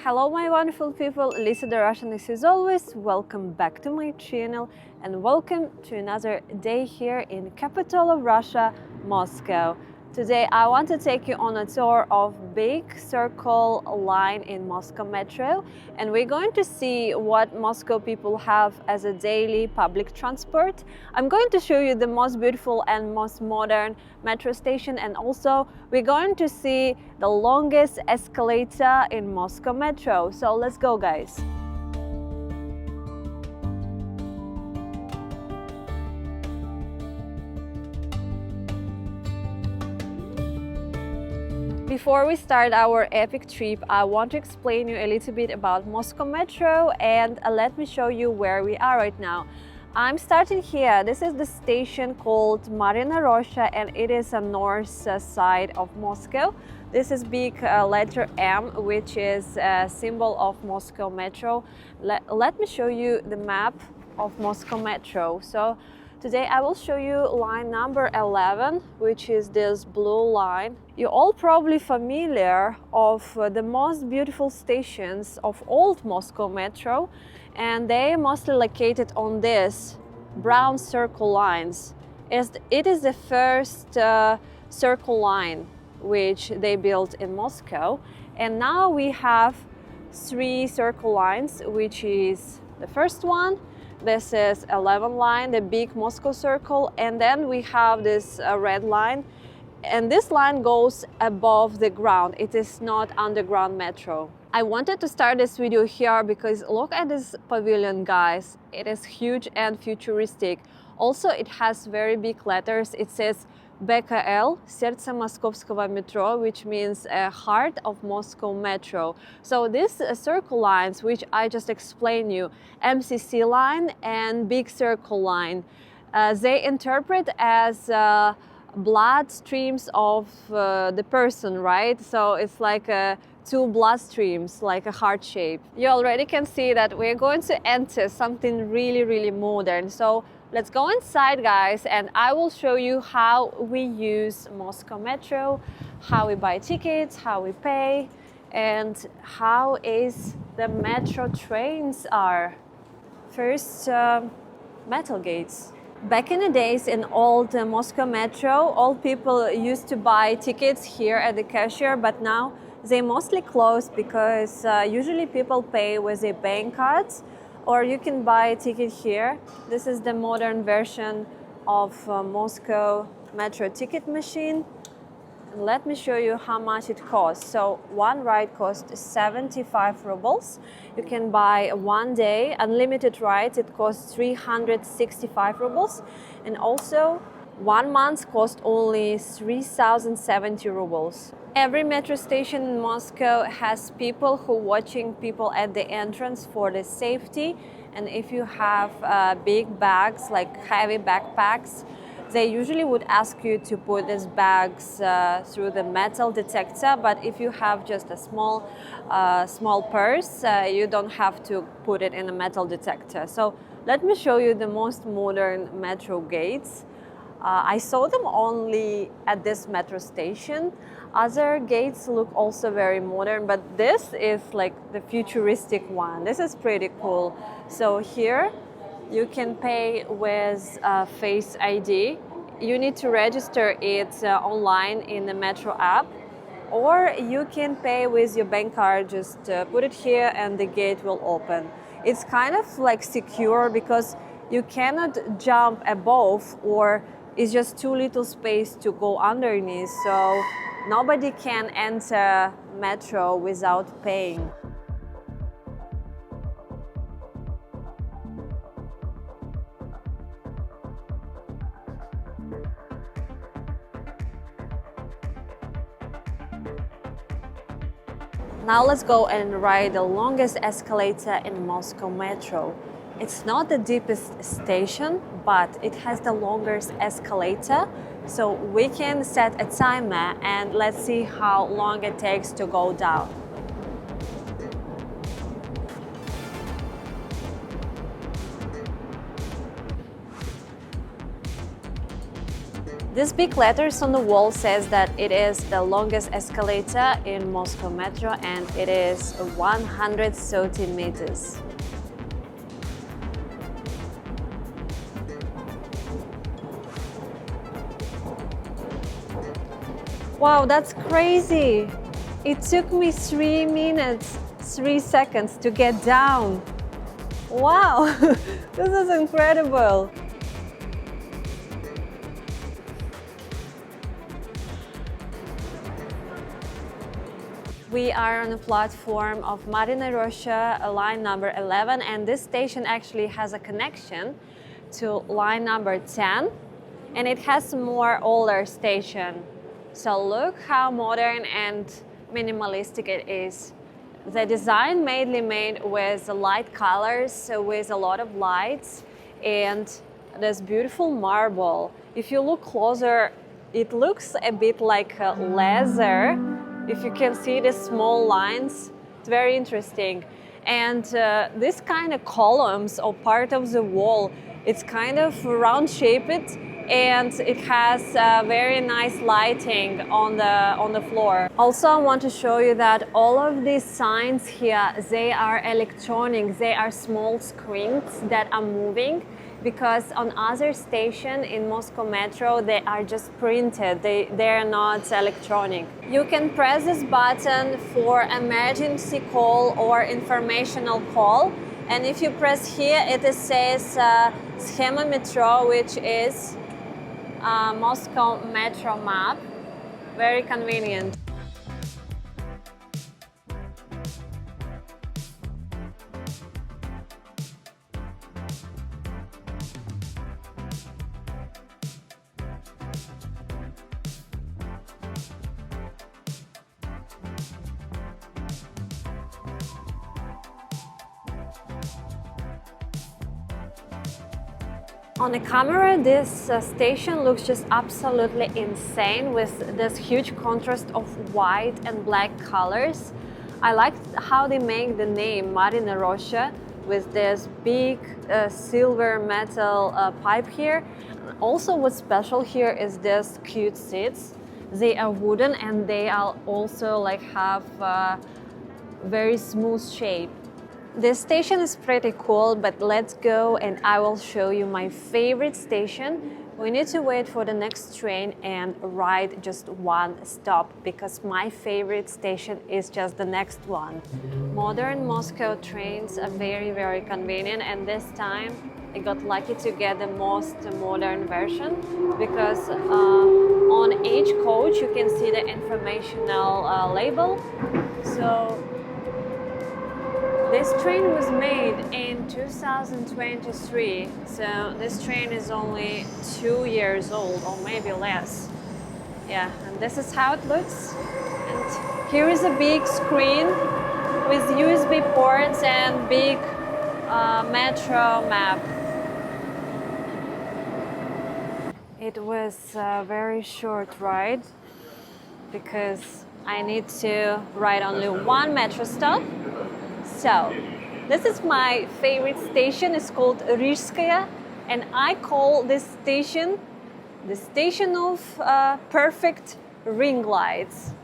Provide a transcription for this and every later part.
Hello my wonderful people, Lisa the Russianist as always. Welcome back to my channel and welcome to another day here in capital of Russia, Moscow. Today I want to take you on a tour of big circle line in Moscow Metro, and we're going to see what Moscow people have as a daily public transport. I'm going to show you the most beautiful and most modern metro station, and also we're going to see the longest escalator in Moscow Metro. So let's go, guys. Before we start our epic trip, I want to explain you a little bit about Moscow Metro, and let me show you where we are right now. I'm starting here. This is the station called Maryina Roscha, and it is a north side of Moscow. This is big letter M, which is a symbol of Moscow Metro. Let me show you the map of Moscow Metro. So today I will show you line number 11, which is this blue line. You're all probably familiar of the most beautiful stations of old Moscow Metro, and they are mostly located on this brown circle lines. It is the first circle line which they built in Moscow, and now we have 3 circle lines, which is the first one. This is 11 line, the big Moscow circle, and then we have this red line, and this line goes above the ground. It is not underground metro. I wanted to start this video here because look at this pavilion, guys. It is huge and futuristic. Also, it has very big letters. It says BKL, Сердце Московского метро, which means heart of Moscow Metro. So these circle lines, which I just explained you, MCC line and big circle line, they interpret as blood streams of the person, right? So it's like 2 blood streams, like a heart shape. You already can see that we're going to enter something really modern. So let's go inside, guys, and I will show you how we use Moscow Metro, how we buy tickets, how we pay, and how is the metro trains are. First, metal gates. Back in the days in old Moscow Metro, all people used to buy tickets here at the cashier, but now they mostly closed because usually people pay with their bank cards, or you can buy a ticket here. This is the modern version of Moscow Metro ticket machine. And let me show you how much it costs. So one ride costs 75 rubles. You can buy 1 day unlimited rides. It costs 365 rubles. And also 1 month costs only 3070 rubles. Every metro station in Moscow has people who watching people at the entrance for the safety. And if you have big bags, like heavy backpacks, they usually would ask you to put these bags through the metal detector. But if you have just a small purse, you don't have to put it in a metal detector. So let me show you the most modern metro gates. I saw them only at this metro station. Other gates look also very modern, but this is like the futuristic one. This is pretty cool. So here you can pay with Face ID. You need to register it online in the metro app, or you can pay with your bank card. Just put it here and the gate will open. It's kind of like secure because you cannot jump above, or it's just too little space to go underneath, so nobody can enter metro without paying. Now let's go and ride the longest escalator in Moscow Metro. It's not the deepest station, but it has the longest escalator. So we can set a timer and let's see how long it takes to go down. These big letters on the wall says that it is the longest escalator in Moscow Metro and it is 130 meters. Wow, that's crazy! It took me 3 minutes, 3 seconds to get down. Wow, this is incredible! We are on the platform of Maryina Roscha, line number 11, and this station actually has a connection to line number 10, and it has a more older station. So look how modern and minimalistic it is. The design mainly made with light colors, with a lot of lights, and this beautiful marble. If you look closer, it looks a bit like leather. If you can see the small lines, it's very interesting. And this kind of columns or part of the wall, it's kind of round shaped and it has very nice lighting on the floor. Also, I want to show you that all of these signs here, they are electronic, they are small screens that are moving, because on other station in Moscow Metro, they are just printed, they are not electronic. You can press this button for emergency call or informational call. And if you press here, it says Schema Metro, which is Moscow Metro map. Very convenient. On the camera, this station looks just absolutely insane with this huge contrast of white and black colors. I like how they make the name Maryina Roscha with this big silver metal pipe here. Also, what's special here is this cute seats. They are wooden and they are also like have very smooth shape. This station is pretty cool, but let's go and I will show you my favorite station. We need to wait for the next train and ride just one stop because my favorite station is just the next one. Modern Moscow trains are very convenient, and this time I got lucky to get the most modern version because on each coach you can see the informational label. So this train was made in 2023, so this train is only 2 years old or maybe less. Yeah, and this is how it looks. And here is a big screen with USB ports and big metro map. It was a very short ride because I need to ride only one metro stop. So, this is my favorite station. It's called Rizhskaya, and I call this station the station of perfect ring lights.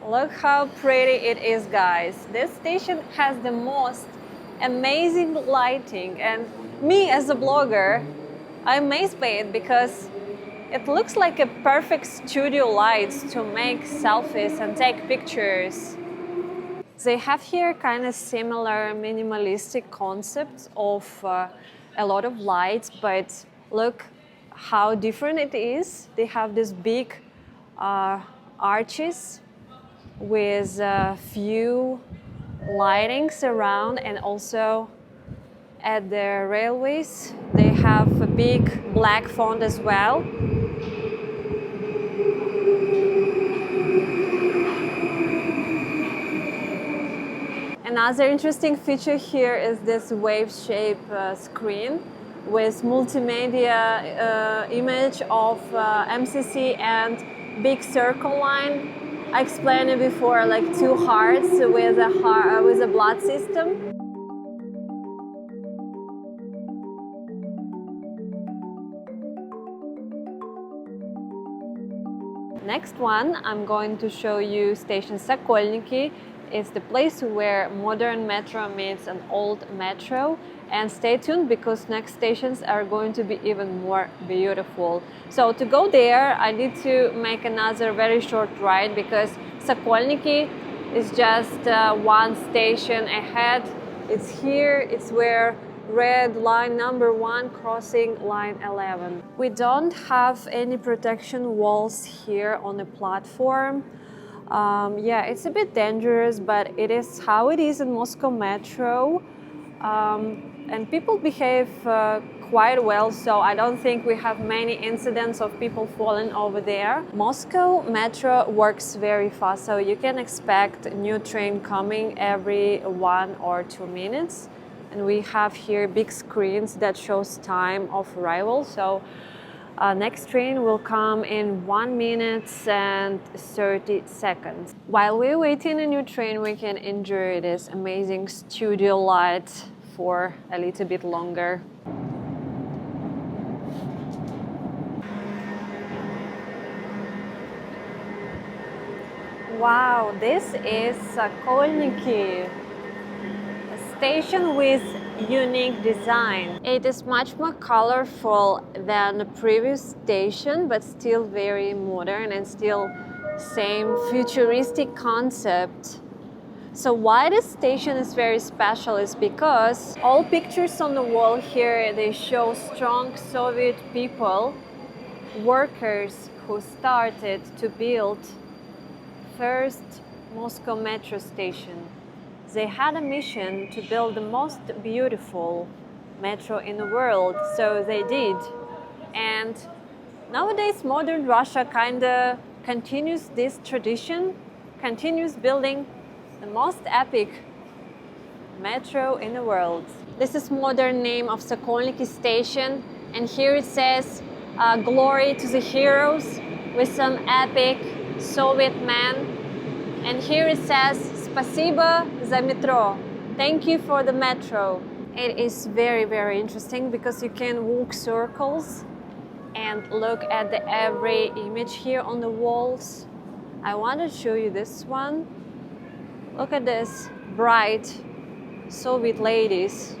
Look how pretty it is, guys. This station has the most amazing lighting, and me as a blogger, I'm amazed by it because it looks like a perfect studio lights to make selfies and take pictures. They have here kind of similar minimalistic concepts of a lot of lights, but look how different it is. They have these big arches with a few lightings around, and also at the railways they have a big black font as well. Another interesting feature here is this wave-shaped screen with multimedia image of MCC and big circle line. I explained it before, like two hearts with a blood system. Next one, I'm going to show you station Sokolniki. It's the place where modern metro meets an old metro. And stay tuned because next stations are going to be even more beautiful. So to go there, I need to make another very short ride because Sokolniki is just one station ahead. It's here, it's where red line number 1 crossing line 11. We don't have any protection walls here on the platform. Yeah, it's a bit dangerous, but it is how it is in Moscow Metro. And people behave quite well, so I don't think we have many incidents of people falling over there. Moscow Metro works very fast, so you can expect a new train coming every 1 or 2 minutes. And we have here big screens that shows time of arrival, so next train will come in 1 minute and 30 seconds. While we're waiting a new train, we can enjoy this amazing studio light for a little bit longer. Wow, this is Sokolniki, a station with unique design. It is much more colorful than the previous station, but still very modern and still same futuristic concept. So why this station is very special is because all pictures on the wall here, they show strong Soviet people, workers who started to build first Moscow metro station. They had a mission to build the most beautiful metro in the world, so they did. And nowadays modern Russia kind of continues this tradition, continues building the most epic metro in the world. This is modern name of Sokolniki station, and here it says glory to the heroes with some epic Soviet man. And here it says Spasibo za metro. Thank you for the metro. It is very, very interesting because you can walk circles and look at every image here on the walls. I want to show you this one. Look at this bright Soviet ladies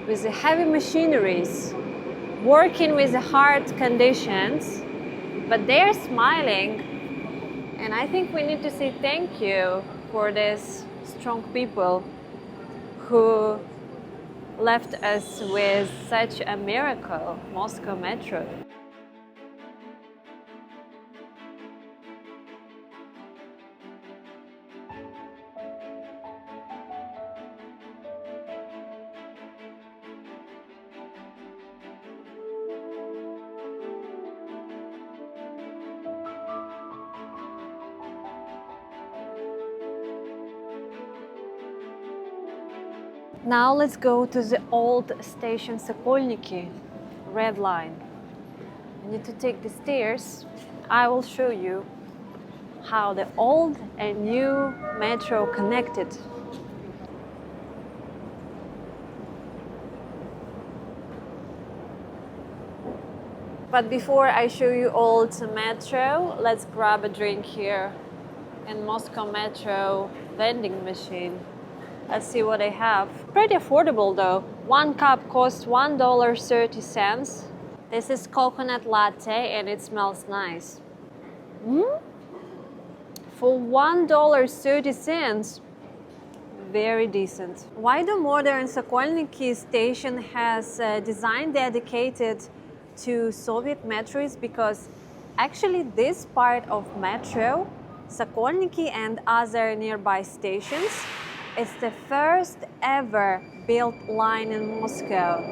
with the heavy machineries, working with the hard conditions, but they're smiling. And I think we need to say thank you for these strong people who left us with such a miracle, Moscow Metro. Now let's go to the old station Sokolniki, red line. You need to take the stairs. I will show you how the old and new metro connected. But before I show you old metro, let's grab a drink here in Moscow Metro vending machine. Let's see what they have. Pretty affordable though. 1 cup costs $1.30. This is coconut latte and it smells nice. For $1.30, very decent. Why the modern Sokolniki station has a design dedicated to Soviet metro is because actually this part of metro, Sokolniki and other nearby stations, it's the first ever built line in Moscow.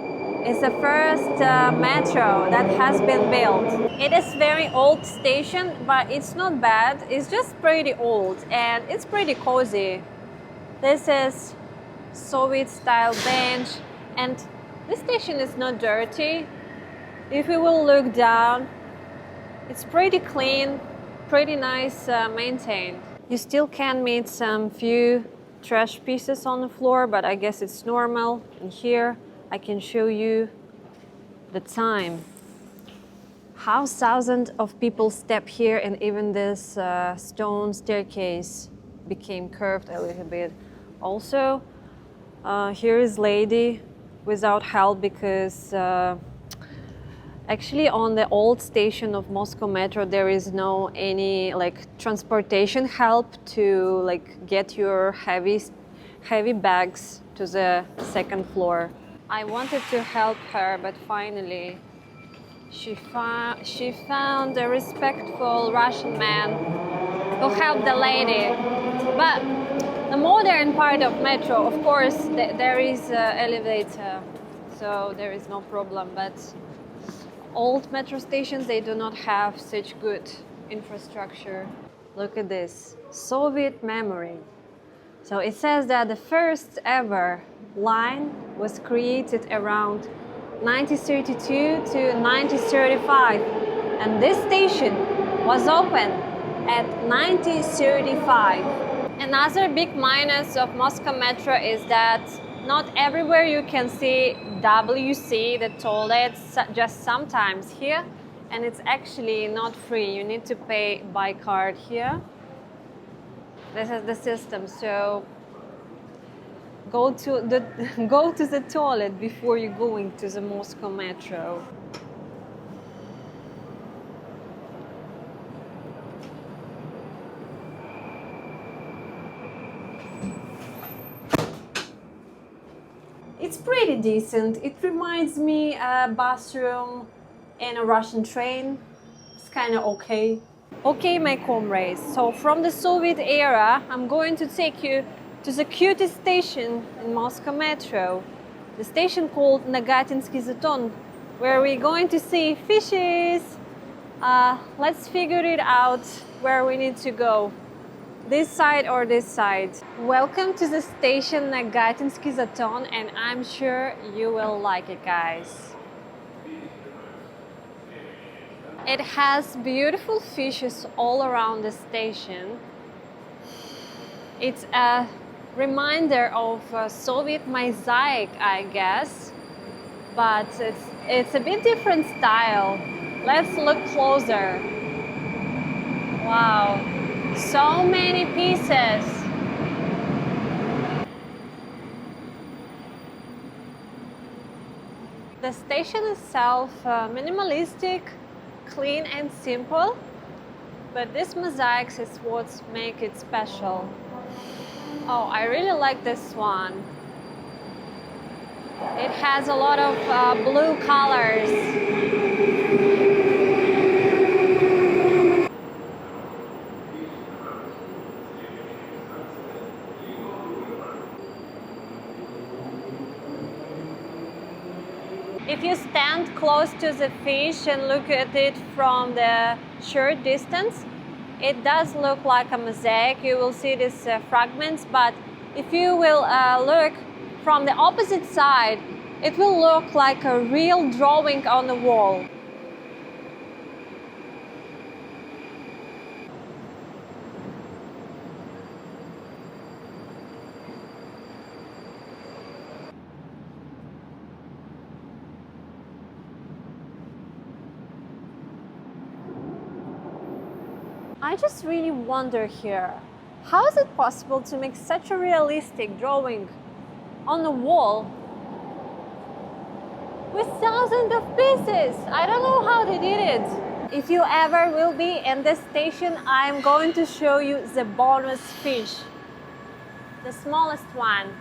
It's the first metro that has been built. It is very old station, but it's not bad. It's just pretty old and it's pretty cozy. This is Soviet style bench, and this station is not dirty. If we will look down, it's pretty clean, pretty nice maintained. You still can meet some few trash pieces on the floor, but I guess it's normal. And here I can show you the time, How thousands of people step here, and even this stone staircase became curved a little bit. Also, here is lady without help because actually on the old station of Moscow Metro there is no any like transportation help to like get your heavy bags to the second floor. I wanted to help her, but finally she found a respectful Russian man who helped the lady. But the modern part of metro, of course, there is an elevator, so there is no problem. But old metro stations, they do not have such good infrastructure. Look at this, Soviet memory. So it says that the first ever line was created around 1932 to 1935, and this station was opened at 1935. Another big minus of Moscow Metro is that not everywhere you can see WC, the toilets, just sometimes here, and it's actually not free. You need to pay by card here. This is the system, so go to the toilet before you're going to the Moscow Metro. It's pretty decent. It reminds me a bathroom in a Russian train. It's kind of okay. Okay, my comrades, so from the Soviet era, I'm going to take you to the cutest station in Moscow Metro, the station called Nagatinskiy Zaton, where we're going to see fishes. Let's figure it out where we need to go, this side or this side. Welcome to the station Nagatinskiy Zaton, and I'm sure you will like it, guys. It has beautiful fishes all around the station. It's a reminder of Soviet mosaic, I guess, but it's a bit different style. Let's look closer. Wow, so many pieces. The station itself, minimalistic, clean and simple, but this mosaics is what makes it special. Oh, I really like this one. It has a lot of blue colors. If you stand close to the fish and look at it from the short distance, it does look like a mosaic. You will see these fragments, but if you will look from the opposite side, it will look like a real drawing on the wall. I just really wonder here, how is it possible to make such a realistic drawing on the wall with thousands of pieces? I don't know how they did it. If you ever will be in this station, I'm going to show you the bonus fish, the smallest one.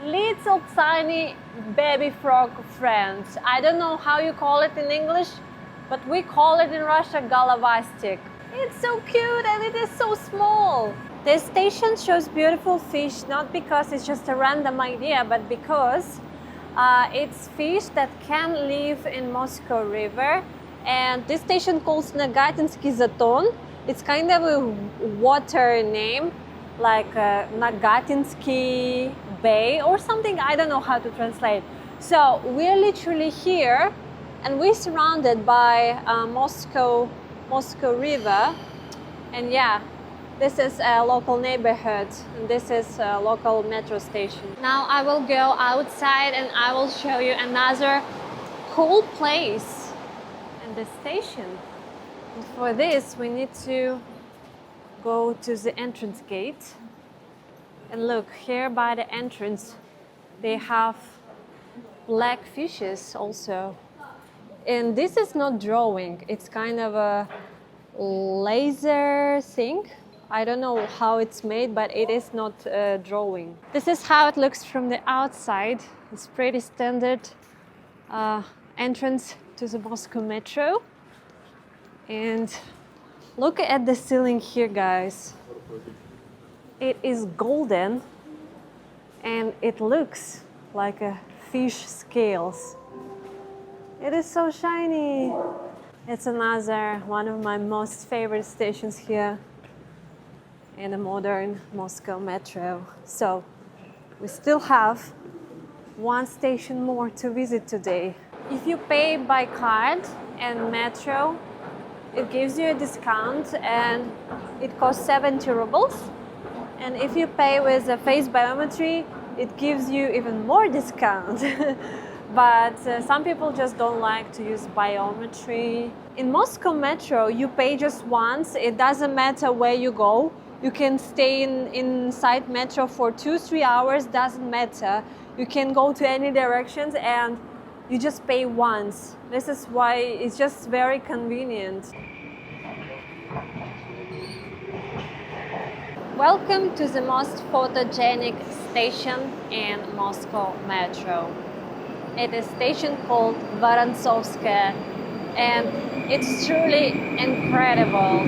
Little tiny baby frog friends. I don't know how you call it in English, but we call it in Russia Vasilisa. It's so cute and it is so small. This station shows beautiful fish not because it's just a random idea, but because it's fish that can live in Moscow River. And this station called Nagatinskiy Zaton. It's kind of a water name, like Nagatinskiy Bay or something. I don't know how to translate. So we're literally here and we're surrounded by Moscow River, and yeah, this is a local neighborhood, and this is a local metro station. Now I will go outside and I will show you another cool place, in the station. And for this, we need to go to the entrance gate. And look, here by the entrance, they have black fishes also. And this is not drawing, it's kind of a laser thing. I don't know how it's made, but it is not drawing. This is how it looks from the outside. It's pretty standard entrance to the Moscow metro. And look at the ceiling here, guys. It is golden and it looks like a fish scales. It is so shiny. It's another one of my most favorite stations here in the modern Moscow metro. So we still have one station more to visit today. If you pay by card and metro, it gives you a discount and it costs 70 rubles. And if you pay with a face biometry, it gives you even more discount. But some people just don't like to use biometry. In Moscow metro, you pay just once. It doesn't matter where you go. You can stay inside metro for 2-3 hours, doesn't matter. You can go to any directions and you just pay once. This is why it's just very convenient. Welcome to the most photogenic station in Moscow metro. It is a station called Vorontsovskaya, and it's truly incredible.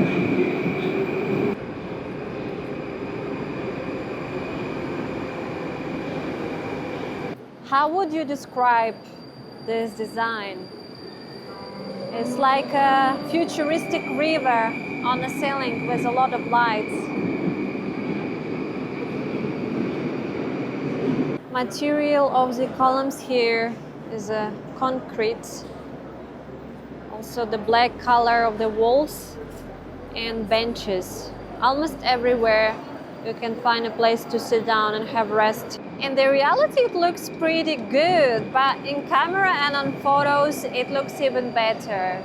How would you describe this design? It's like a futuristic river on the ceiling with a lot of lights. Material of the columns here is a concrete. Also the black color of the walls and benches. Almost everywhere you can find a place to sit down and have rest. In the reality it looks pretty good, but in camera and on photos it looks even better.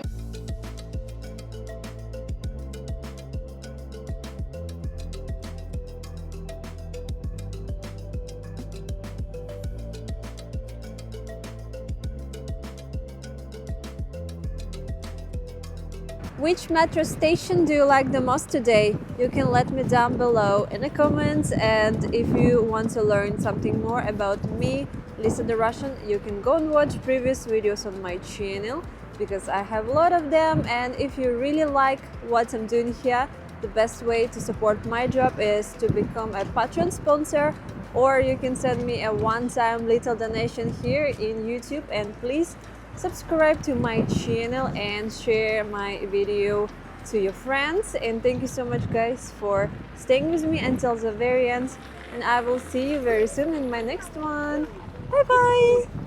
Which metro station do you like the most today? You can let me down below in the comments, and if you want to learn something more about me, Lisa the Russian, you can go and watch previous videos on my channel because I have a lot of them. And if you really like what I'm doing here, the best way to support my job is to become a Patreon sponsor, or you can send me a one-time little donation here in YouTube. And please subscribe to my channel and share my video to your friends. And thank you so much, guys, for staying with me until the very end, and I will see you very soon in my next one. Bye bye.